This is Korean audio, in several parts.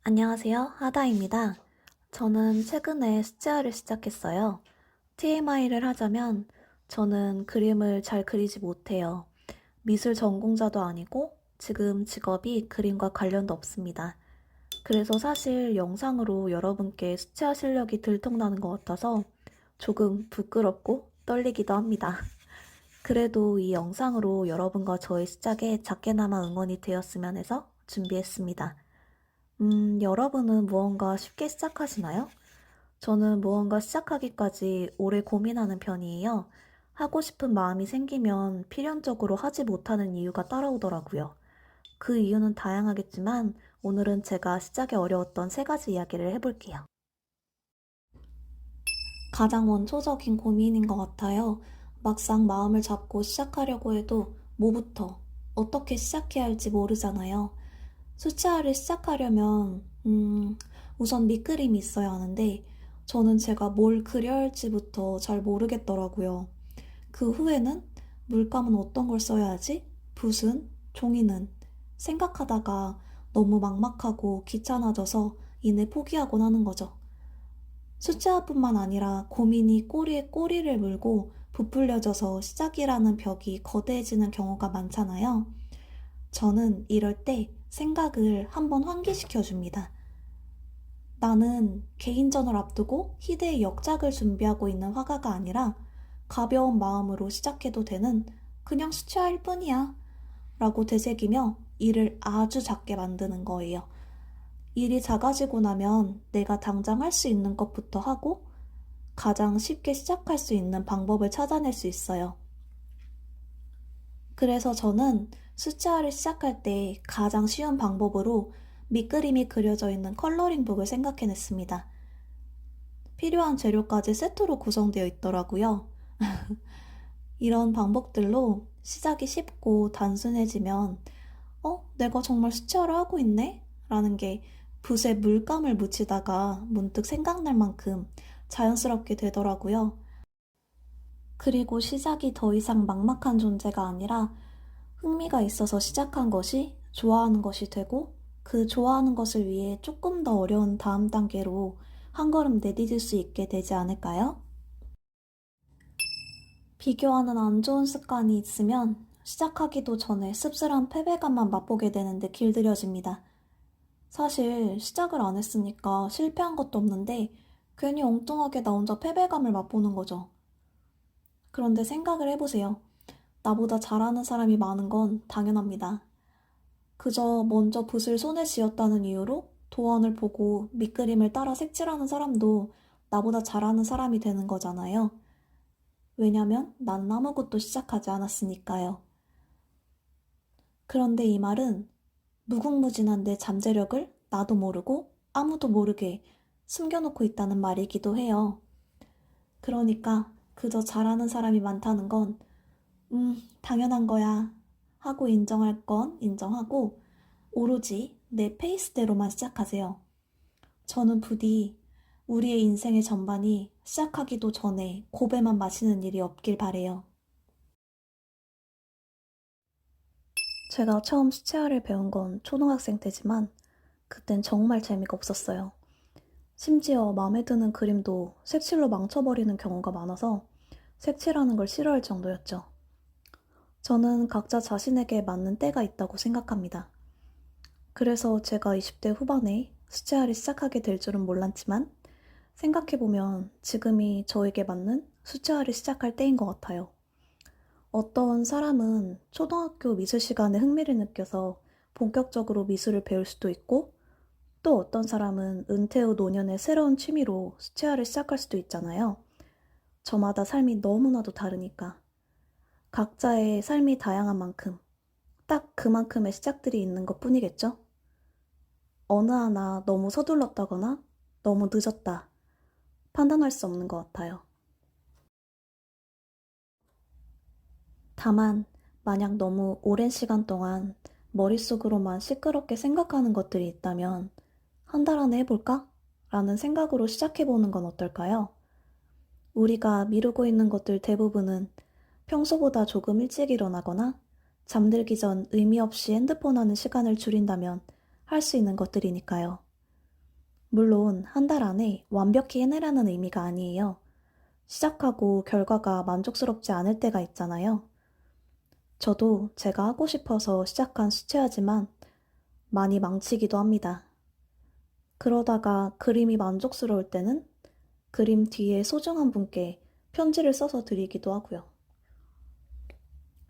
안녕하세요. 하다입니다. 저는 최근에 습제화를 시작했어요. TMI를 하자면 저는 그림을 잘 그리지 못해요. 미술 전공자도 아니고 지금 직업이 그림과 관련도 없습니다. 그래서 사실 영상으로 여러분께 습제화 실력이 들통나는 것 같아서 조금 부끄럽고 떨리기도 합니다. 그래도 이 영상으로 여러분과 저의 시작에 작게나마 응원이 되었으면 해서 준비했습니다. 여러분은 무언가 쉽게 시작하시나요? 저는 무언가 시작하기까지 오래 고민하는 편이에요. 하고 싶은 마음이 생기면 필연적으로 하지 못하는 이유가 따라오더라고요. 그 이유는 다양하겠지만 오늘은 제가 시작에 어려웠던 세 가지 이야기를 해볼게요. 가장 원초적인 고민인 것 같아요. 막상 마음을 잡고 시작하려고 해도 뭐부터, 어떻게 시작해야 할지 모르잖아요. 수채화를 시작하려면, 우선 밑그림이 있어야 하는데, 저는 제가 뭘 그려야 할지부터 잘 모르겠더라고요. 그 후에는 물감은 어떤 걸 써야 하지? 붓은? 종이는? 생각하다가 너무 막막하고 귀찮아져서 이내 포기하곤 하는 거죠. 수채화뿐만 아니라 고민이 꼬리에 꼬리를 물고 부풀려져서 시작이라는 벽이 거대해지는 경우가 많잖아요. 저는 이럴 때 생각을 한번 환기시켜 줍니다. 나는 개인전을 앞두고 희대의 역작을 준비하고 있는 화가가 아니라 가벼운 마음으로 시작해도 되는 그냥 수채화일 뿐이야 라고 되새기며 일을 아주 작게 만드는 거예요. 일이 작아지고 나면 내가 당장 할 수 있는 것부터 하고 가장 쉽게 시작할 수 있는 방법을 찾아낼 수 있어요. 그래서 저는 수채화를 시작할 때 가장 쉬운 방법으로 밑그림이 그려져 있는 컬러링북을 생각해냈습니다. 필요한 재료까지 세트로 구성되어 있더라고요. 이런 방법들로 시작이 쉽고 단순해지면 내가 정말 수채화를 하고 있네? 라는 게 붓에 물감을 묻히다가 문득 생각날 만큼 자연스럽게 되더라고요. 그리고 시작이 더 이상 막막한 존재가 아니라 흥미가 있어서 시작한 것이 좋아하는 것이 되고 그 좋아하는 것을 위해 조금 더 어려운 다음 단계로 한 걸음 내디딜 수 있게 되지 않을까요? 비교하는 안 좋은 습관이 있으면 시작하기도 전에 씁쓸한 패배감만 맛보게 되는데 길들여집니다. 사실 시작을 안 했으니까 실패한 것도 없는데 괜히 엉뚱하게 나 혼자 패배감을 맛보는 거죠. 그런데 생각을 해보세요. 나보다 잘하는 사람이 많은 건 당연합니다. 그저 먼저 붓을 손에 쥐었다는 이유로 도안을 보고 밑그림을 따라 색칠하는 사람도 나보다 잘하는 사람이 되는 거잖아요. 왜냐면 난 아무것도 시작하지 않았으니까요. 그런데 이 말은 무궁무진한 내 잠재력을 나도 모르고 아무도 모르게 숨겨놓고 있다는 말이기도 해요. 그러니까 그저 잘하는 사람이 많다는 건, 당연한 거야 하고 인정할 건 인정하고 오로지 내 페이스대로만 시작하세요. 저는 부디 우리의 인생의 전반이 시작하기도 전에 고배만 마시는 일이 없길 바래요. 제가 처음 수채화를 배운 건 초등학생 때지만 그땐 정말 재미가 없었어요. 심지어 마음에 드는 그림도 색칠로 망쳐버리는 경우가 많아서 색칠하는 걸 싫어할 정도였죠. 저는 각자 자신에게 맞는 때가 있다고 생각합니다. 그래서 제가 20대 후반에 수채화를 시작하게 될 줄은 몰랐지만 생각해보면 지금이 저에게 맞는 수채화를 시작할 때인 것 같아요. 어떤 사람은 초등학교 미술 시간에 흥미를 느껴서 본격적으로 미술을 배울 수도 있고 또 어떤 사람은 은퇴 후 노년의 새로운 취미로 수채화를 시작할 수도 있잖아요. 저마다 삶이 너무나도 다르니까. 각자의 삶이 다양한 만큼 딱 그만큼의 시작들이 있는 것 뿐이겠죠? 어느 하나 너무 서둘렀다거나 너무 늦었다 판단할 수 없는 것 같아요. 다만, 만약 너무 오랜 시간 동안 머릿속으로만 시끄럽게 생각하는 것들이 있다면 한 달 안에 해볼까? 라는 생각으로 시작해보는 건 어떨까요? 우리가 미루고 있는 것들 대부분은 평소보다 조금 일찍 일어나거나 잠들기 전 의미 없이 핸드폰 하는 시간을 줄인다면 할 수 있는 것들이니까요. 물론 한 달 안에 완벽히 해내라는 의미가 아니에요. 시작하고 결과가 만족스럽지 않을 때가 있잖아요. 저도 제가 하고 싶어서 시작한 수채화지만 많이 망치기도 합니다. 그러다가 그림이 만족스러울 때는 그림 뒤에 소중한 분께 편지를 써서 드리기도 하고요.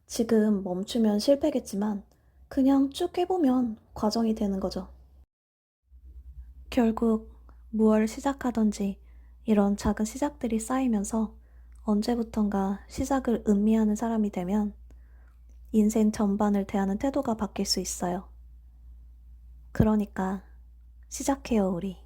지금 멈추면 실패겠지만 그냥 쭉 해보면 과정이 되는 거죠. 결국 무얼 시작하던지 이런 작은 시작들이 쌓이면서 언제부턴가 시작을 음미하는 사람이 되면 인생 전반을 대하는 태도가 바뀔 수 있어요. 그러니까 시작해요, 우리.